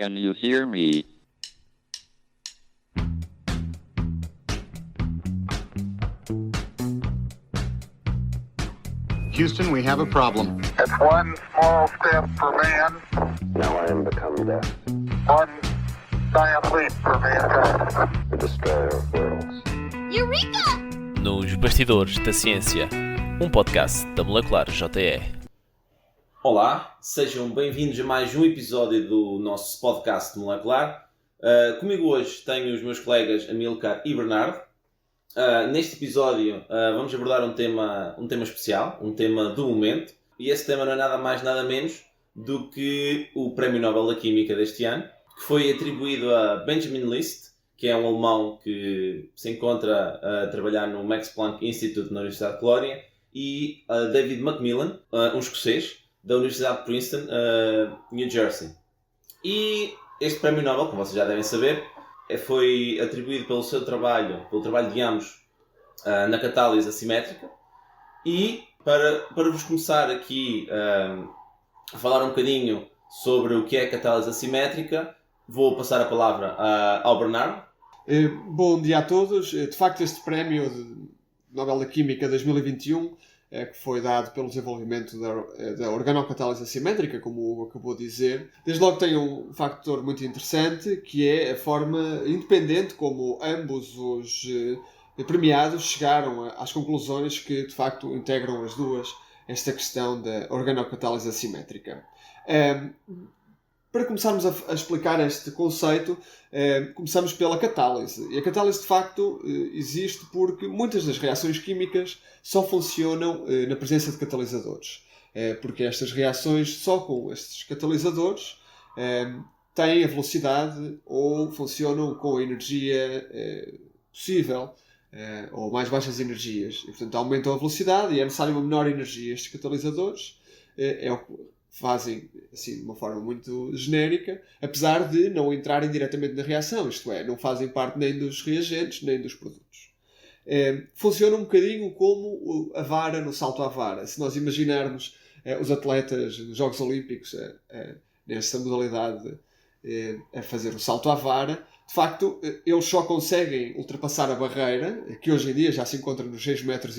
Can you hear me? Houston, we have a problem. It's one small step for man. Now I am become death, One giant leap for mankind. the destroyer of worlds. Eureka! Nos Bastidores da Ciência, um podcast da Molecular JE. Olá, sejam bem-vindos a mais um episódio do nosso podcast Molecular. Comigo hoje tenho os meus colegas Amilcar e Bernardo. Neste episódio vamos abordar um tema especial, um tema do momento. E esse tema não é nada mais nada menos do que o Prémio Nobel da Química deste ano, que foi atribuído a Benjamin List, que é um alemão que se encontra a trabalhar no Max Planck Institute na Universidade de Colónia, e a David Macmillan, um escocês, da Universidade de Princeton, New Jersey. E este Prémio Nobel, como vocês já devem saber, foi atribuído pelo trabalho de ambos na catálise assimétrica. E para vos começar aqui a falar um bocadinho sobre o que é a catálise assimétrica, vou passar a palavra ao Bernardo. Bom dia a todos. De facto, este Prémio de Nobel da Química 2021, que foi dado pelo desenvolvimento da organocatálise assimétrica, como o Hugo acabou de dizer, desde logo tem um fator muito interessante, que é a forma independente como ambos os premiados chegaram às conclusões que, de facto, integram as duas esta questão da organocatálise assimétrica. Para começarmos a explicar este conceito, começamos pela catálise. E a catálise, de facto, existe porque muitas das reações químicas só funcionam na presença de catalisadores. Porque estas reações, só com estes catalisadores, têm a velocidade ou funcionam com a energia possível, ou mais baixas energias. E, portanto, aumentam a velocidade e é necessária uma menor energia. Estes catalisadores é o que fazem, assim, de uma forma muito genérica, apesar de não entrarem diretamente na reação, isto é, não fazem parte nem dos reagentes, nem dos produtos. Funciona um bocadinho como a vara no salto à vara. Se nós imaginarmos os atletas nos Jogos Olímpicos nesta modalidade a fazer o salto à vara, de facto, eles só conseguem ultrapassar a barreira, que hoje em dia já se encontra nos 6,18 metros,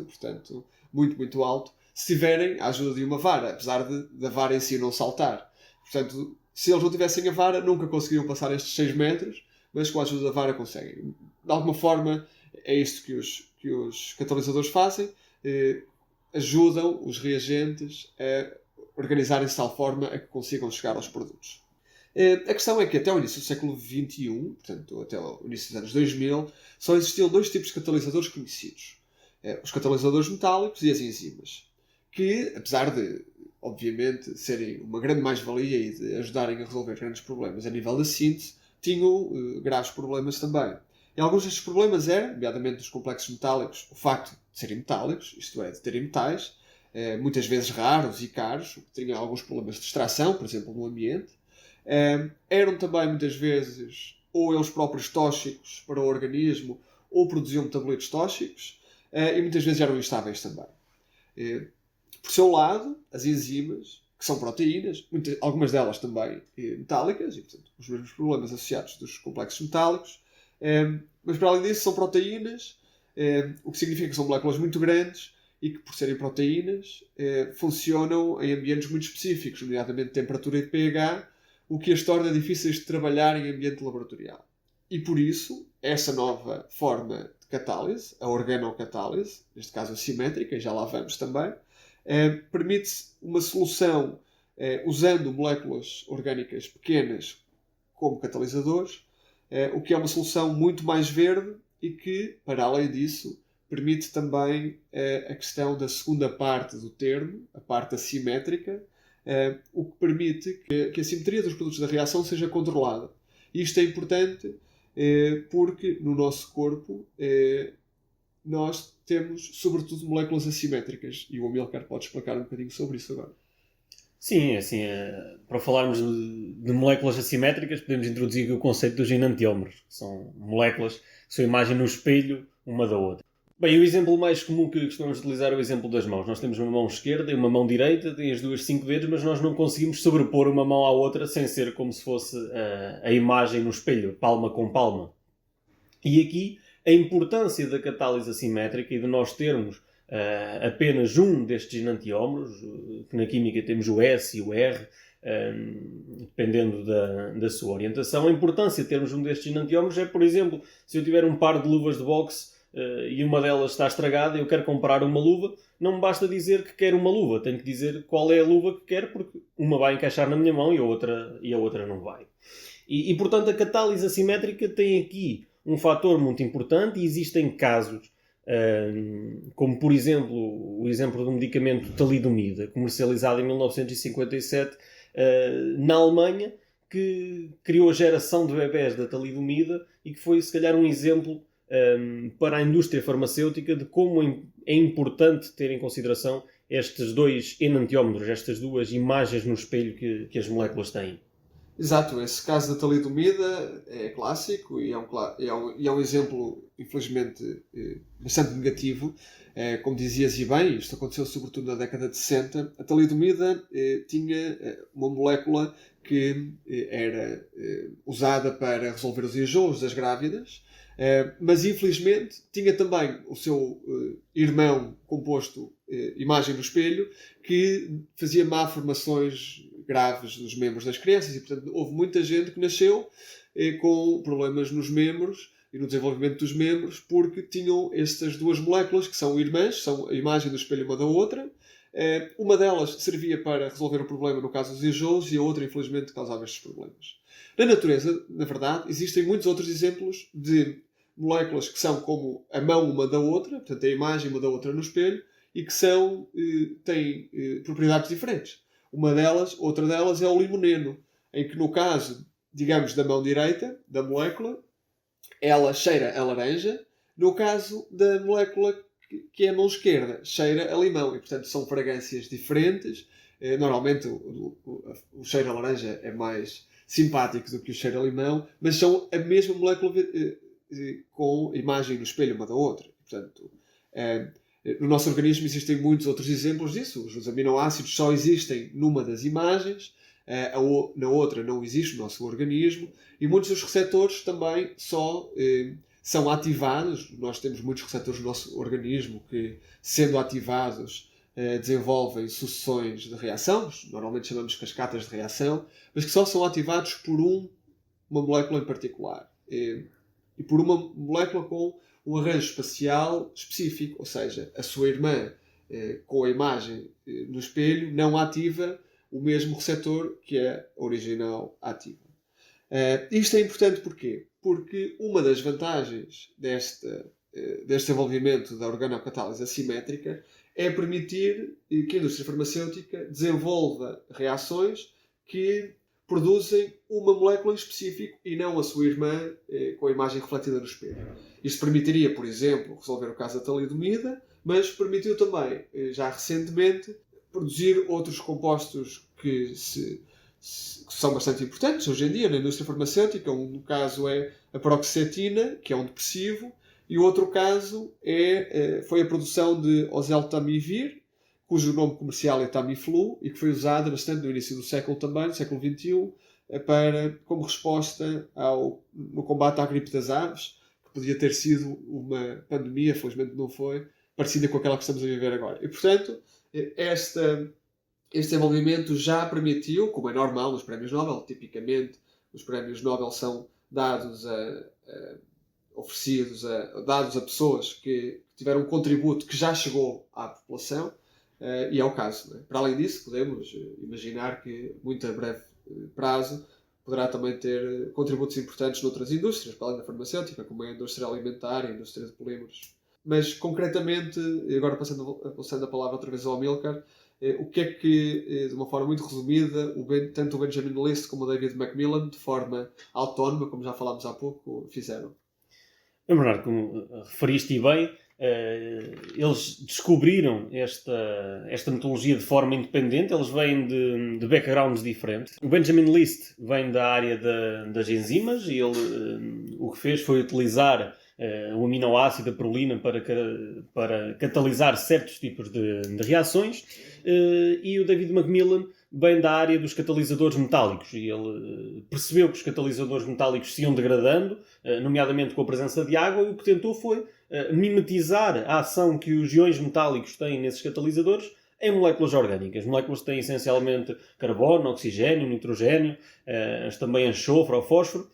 portanto, muito, muito alto, se tiverem a ajuda de uma vara, apesar da vara em si não saltar. Portanto, se eles não tivessem a vara, nunca conseguiriam passar estes 6 metros, mas com a ajuda da vara conseguem. De alguma forma, é isto que os catalisadores fazem, ajudam os reagentes a organizarem-se de tal forma a que consigam chegar aos produtos. A questão é que até o início do século XXI, portanto, até o início dos anos 2000, só existiam dois tipos de catalisadores conhecidos. Os catalisadores metálicos e as enzimas, que, apesar de, obviamente, serem uma grande mais-valia e de ajudarem a resolver grandes problemas a nível da síntese, tinham graves problemas também. E alguns destes problemas eram, nomeadamente dos complexos metálicos, o facto de serem metálicos, isto é, de terem metais, muitas vezes raros e caros, que tinham alguns problemas de extração, por exemplo, no ambiente. Eram também, muitas vezes, ou eles próprios tóxicos para o organismo, ou produziam metabolitos tóxicos, e muitas vezes eram instáveis também. Por seu lado, as enzimas, que são proteínas, algumas delas também metálicas, e portanto os mesmos problemas associados dos complexos metálicos, mas para além disso são proteínas, o que significa que são moléculas muito grandes e que, por serem proteínas, funcionam em ambientes muito específicos, nomeadamente temperatura e pH, o que as torna difíceis de trabalhar em ambiente laboratorial. E por isso, essa nova forma de catálise, a organocatálise, neste caso assimétrica, e já lá vamos também, permite uma solução usando moléculas orgânicas pequenas como catalisadores, o que é uma solução muito mais verde e que, para além disso, permite também a questão da segunda parte do termo, a parte assimétrica, o que permite que a simetria dos produtos da reação seja controlada. E isto é importante porque no nosso corpo nós temos, sobretudo, moléculas assimétricas. E o Amilcar pode explicar um bocadinho sobre isso agora. Sim, assim, para falarmos de moléculas assimétricas, podemos introduzir o conceito dos enantiómeros, que são moléculas que são a imagem no espelho uma da outra. Bem, o exemplo mais comum que costumamos utilizar é o exemplo das mãos. Nós temos uma mão esquerda e uma mão direita, tem as duas 5 dedos, mas nós não conseguimos sobrepor uma mão à outra sem ser como se fosse a imagem no espelho, palma com palma. E aqui a importância da catálise assimétrica e de nós termos apenas um destes enantiómeros, que na química temos o S e o R, dependendo da sua orientação. A importância de termos um destes enantiómeros é, por exemplo, se eu tiver um par de luvas de boxe e uma delas está estragada e eu quero comprar uma luva, não me basta dizer que quero uma luva, tenho que dizer qual é a luva que quero, porque uma vai encaixar na minha mão e a outra não vai. E portanto a catálise assimétrica tem aqui um fator muito importante e existem casos, como por exemplo o exemplo do medicamento talidomida, comercializado em 1957 na Alemanha, que criou a geração de bebés da talidomida e que foi se calhar um exemplo para a indústria farmacêutica de como é importante ter em consideração estes dois enantiómetros, estas duas imagens no espelho que as moléculas têm. Exato, esse caso da talidomida é clássico e é um exemplo, infelizmente, bastante negativo. Como dizias e bem, isto aconteceu sobretudo na década de 60. A talidomida tinha uma molécula que era usada para resolver os enjoos das grávidas, mas infelizmente tinha também o seu irmão composto, imagem no espelho, que fazia malformações graves nos membros das crianças e, portanto, houve muita gente que nasceu com problemas nos membros e no desenvolvimento dos membros porque tinham estas duas moléculas que são irmãs, são a imagem do espelho uma da outra. Uma delas servia para resolver o problema no caso dos enjoos e a outra, infelizmente, causava estes problemas. Na natureza, na verdade, existem muitos outros exemplos de moléculas que são como a mão uma da outra, portanto, a imagem uma da outra no espelho, e que têm propriedades diferentes. Outra delas é o limoneno, em que no caso, digamos, da mão direita, da molécula, ela cheira a laranja, no caso da molécula que é a mão esquerda, cheira a limão, e portanto são fragrâncias diferentes. Normalmente o cheiro a laranja é mais simpático do que o cheiro a limão, mas são a mesma molécula com imagem no espelho uma da outra. Portanto, no nosso organismo existem muitos outros exemplos disso. Os aminoácidos só existem numa das imagens, na outra não existe no nosso organismo, e muitos dos receptores também só são ativados. Nós temos muitos receptores no nosso organismo que, sendo ativados, desenvolvem sucessões de reação, normalmente chamamos de cascatas de reação, mas que só são ativados por uma molécula em particular. E por uma molécula com um arranjo espacial específico, ou seja, a sua irmã com a imagem no espelho não ativa o mesmo receptor que a original ativa. Isto é importante porquê? Porque uma das vantagens deste desenvolvimento da organocatálise assimétrica é permitir que a indústria farmacêutica desenvolva reações que produzem uma molécula em específico e não a sua irmã com a imagem refletida no espelho. Isto permitiria, por exemplo, resolver o caso da talidomida, mas permitiu também, já recentemente, produzir outros compostos que são bastante importantes hoje em dia na indústria farmacêutica. Um caso é a paroxetina, que é um depressivo, e o outro caso foi a produção de oseltamivir, cujo nome comercial é Tamiflu, e que foi usada bastante no início do século também, no século XXI, como resposta no combate à gripe das aves, que podia ter sido uma pandemia, felizmente não foi, parecida com aquela que estamos a viver agora. E, portanto, este desenvolvimento já permitiu, como é normal nos prémios Nobel, tipicamente os prémios Nobel são dados dados a pessoas que tiveram um contributo que já chegou à população, e é o caso. Não é? Para além disso, podemos imaginar que, muito a breve prazo, poderá também ter contributos importantes noutras indústrias, para além da farmacêutica, como a indústria alimentar e a indústria de polímeros. Mas, concretamente, agora passando a palavra outra vez ao Amilcar, o que é que, de uma forma muito resumida, tanto o Benjamin List como o David Macmillan, de forma autónoma, como já falámos há pouco, fizeram? Bernardo, como referiste bem, eles descobriram esta metodologia de forma independente. Eles vêm de backgrounds diferentes. O Benjamin List vem da área das enzimas e ele o que fez foi utilizar o aminoácido, a prolina, para catalisar certos tipos de reações. E o David Macmillan vem da área dos catalisadores metálicos, e ele percebeu que os catalisadores metálicos se iam degradando, nomeadamente com a presença de água, e o que tentou foi mimetizar a ação que os íons metálicos têm nesses catalisadores em moléculas orgânicas. Moléculas que têm essencialmente carbono, oxigênio, nitrogênio, também enxofre ou fósforo.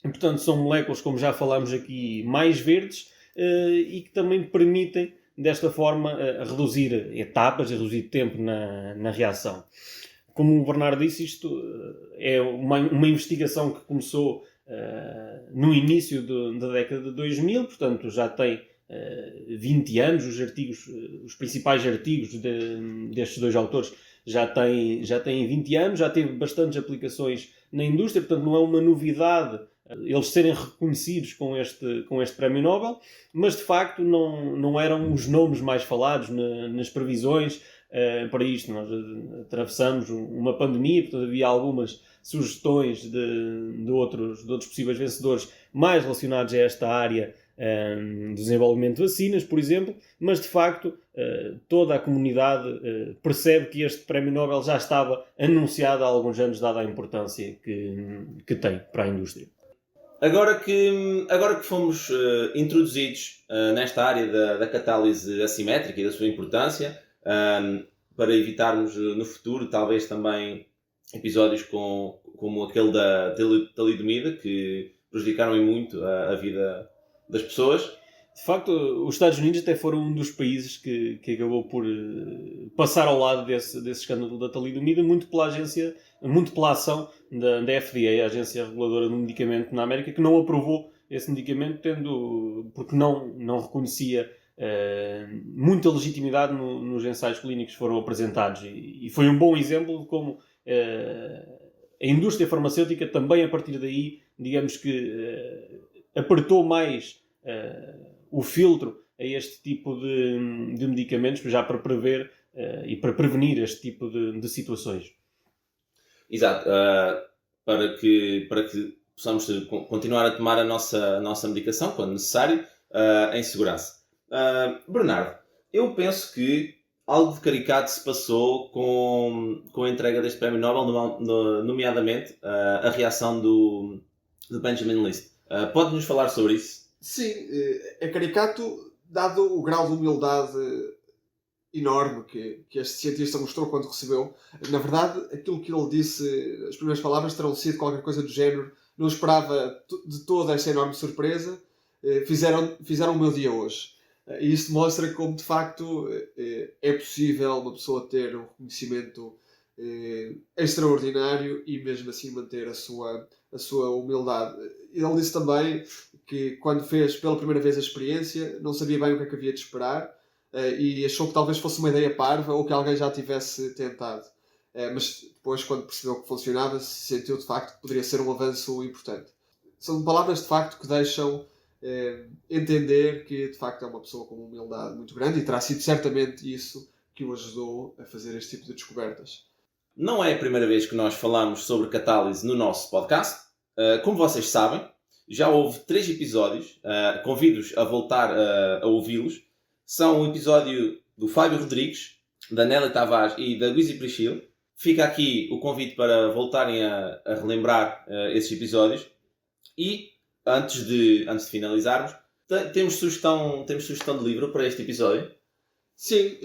E, portanto, são moléculas, como já falámos aqui, mais verdes e que também permitem, desta forma, reduzir etapas e reduzir tempo na reação. Como o Bernardo disse, isto é uma investigação que começou no início da década de 2000, portanto já tem 20 anos. Os principais artigos destes dois autores já têm 20 anos, já teve bastantes aplicações na indústria, portanto não é uma novidade eles serem reconhecidos com este Prémio Nobel, mas de facto não eram os nomes mais falados nas previsões para isto. Nós atravessamos uma pandemia, portanto havia algumas sugestões de outros possíveis vencedores mais relacionados a esta área do desenvolvimento de vacinas, por exemplo, mas de facto toda a comunidade percebe que este Prémio Nobel já estava anunciado há alguns anos, dada a importância que tem para a indústria. Agora que fomos introduzidos nesta área da catálise assimétrica e da sua importância, para evitarmos no futuro talvez também episódios como aquele da talidomida, que prejudicaram muito a vida das pessoas. De facto, os Estados Unidos até foram um dos países que acabou por passar ao lado desse escândalo da talidomida, muito pela ação da FDA, a Agência Reguladora do Medicamento na América, que não aprovou esse medicamento, porque não reconhecia muita legitimidade nos ensaios clínicos que foram apresentados. E foi um bom exemplo de como a indústria farmacêutica também, a partir daí, digamos que apertou mais o filtro a este tipo de medicamentos, já para prever e para prevenir este tipo de situações. Exato. Para que possamos continuar a tomar a nossa medicação, quando necessário, em segurança. Bernardo, eu penso que algo de caricato se passou com a entrega deste Prémio Nobel, nomeadamente a reação do Benjamin List. Pode-nos falar sobre isso? Sim, é caricato, dado o grau de humildade enorme que este cientista mostrou quando recebeu. Na verdade, aquilo que ele disse, as primeiras palavras terão sido qualquer coisa do género: não esperava de toda esta enorme surpresa, fizeram o meu dia hoje. E isso mostra como, de facto, é possível uma pessoa ter um reconhecimento extraordinário e mesmo assim manter a sua humildade. Ele disse também que, quando fez pela primeira vez a experiência, não sabia bem o que é que havia de esperar e achou que talvez fosse uma ideia parva ou que alguém já tivesse tentado. Mas depois, quando percebeu que funcionava, sentiu de facto que poderia ser um avanço importante. São palavras de facto que deixam entender que de facto é uma pessoa com uma humildade muito grande, e terá sido certamente isso que o ajudou a fazer este tipo de descobertas. Não é a primeira vez que nós falamos sobre catálise no nosso podcast. Como vocês sabem, já houve 3 episódios. Convido-os a voltar a ouvi-los. São um episódio do Fábio Rodrigues, da Nélia Tavares e da Guizi Prichil. Fica aqui o convite para voltarem a relembrar esses episódios. E, antes de finalizarmos, temos sugestão de livro para este episódio? Sim,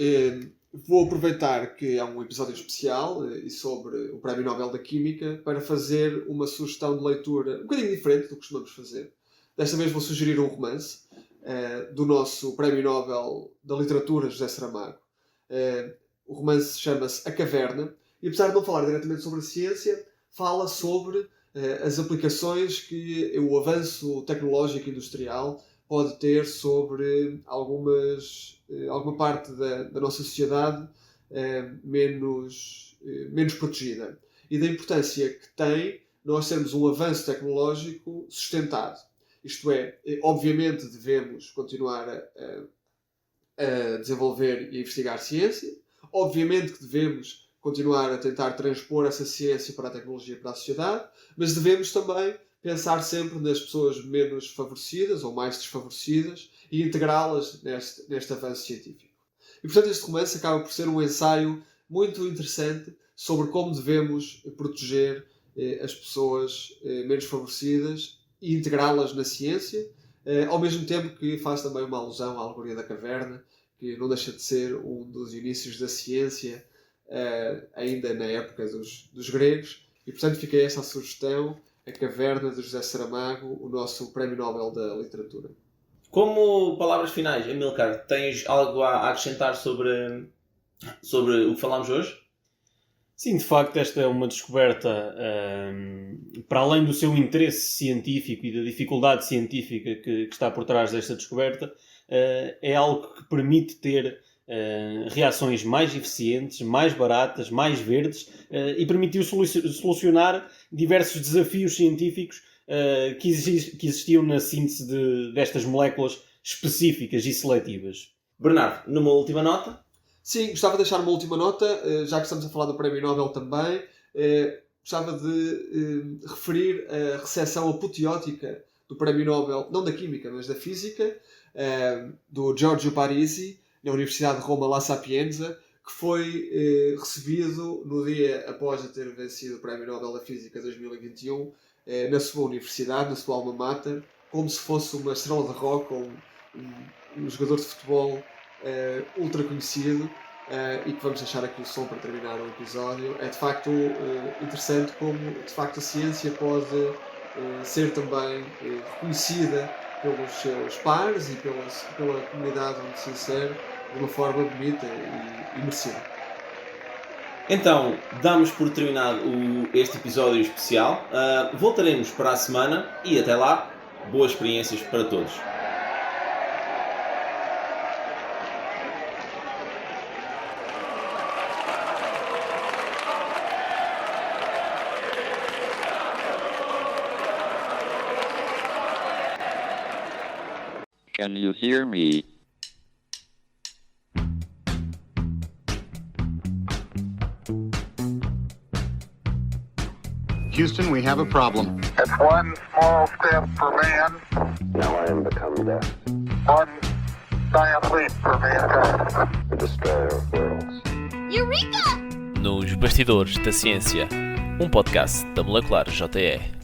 vou aproveitar que é um episódio especial e sobre o Prémio Nobel da Química para fazer uma sugestão de leitura um bocadinho diferente do que costumamos fazer. Desta vez vou sugerir um romance do nosso Prémio Nobel da Literatura, José Saramago. O romance chama-se A Caverna e, apesar de não falar diretamente sobre a ciência, fala sobre as aplicações que o avanço tecnológico e industrial pode ter sobre alguma parte da nossa sociedade menos protegida. E da importância que tem nós termos um avanço tecnológico sustentado. Isto é, obviamente devemos continuar a desenvolver e a investigar ciência. Obviamente que devemos continuar a tentar transpor essa ciência para a tecnologia, para a sociedade, mas devemos também pensar sempre nas pessoas menos favorecidas ou mais desfavorecidas e integrá-las neste avanço científico. E, portanto, este romance acaba por ser um ensaio muito interessante sobre como devemos proteger as pessoas menos favorecidas e integrá-las na ciência, ao mesmo tempo que faz também uma alusão à alegoria da caverna, que não deixa de ser um dos inícios da ciência, ainda na época dos gregos. E, portanto, fica esta a sugestão, A Caverna de José Saramago, o nosso Prémio Nobel da Literatura. Como palavras finais, Amílcar, tens algo a acrescentar sobre o que falámos hoje? Sim, de facto, esta é uma descoberta, para além do seu interesse científico e da dificuldade científica que está por trás desta descoberta, é algo que permite ter reações mais eficientes, mais baratas, mais verdes e permitiu solucionar diversos desafios científicos que existiam na síntese destas moléculas específicas e seletivas. Bernardo, numa última nota? Sim, gostava de deixar uma última nota, já que estamos a falar do Prémio Nobel também. Gostava de referir a recepção apoteótica do Prémio Nobel, não da Química, mas da Física, do Giorgio Parisi, na Universidade de Roma La Sapienza, que foi recebido no dia após ter vencido o Prémio Nobel da Física 2021, na sua universidade, na sua alma mater, como se fosse uma estrela de rock ou um jogador de futebol ultra conhecido, e que vamos deixar aqui o som para terminar o episódio. É de facto interessante como de facto a ciência pode ser também reconhecida pelos seus pares e pela comunidade onde se insere de uma forma bonita e merecida. Então, damos por terminado este episódio especial. Voltaremos para a semana e até lá, boas experiências para todos. Can you hear me? Houston, we have a problem. It's one small step for man, Now I am become death, one giant leap for mankind. the destroyer of worlds. Nos Bastidores da Ciência, um podcast da Molecular JE.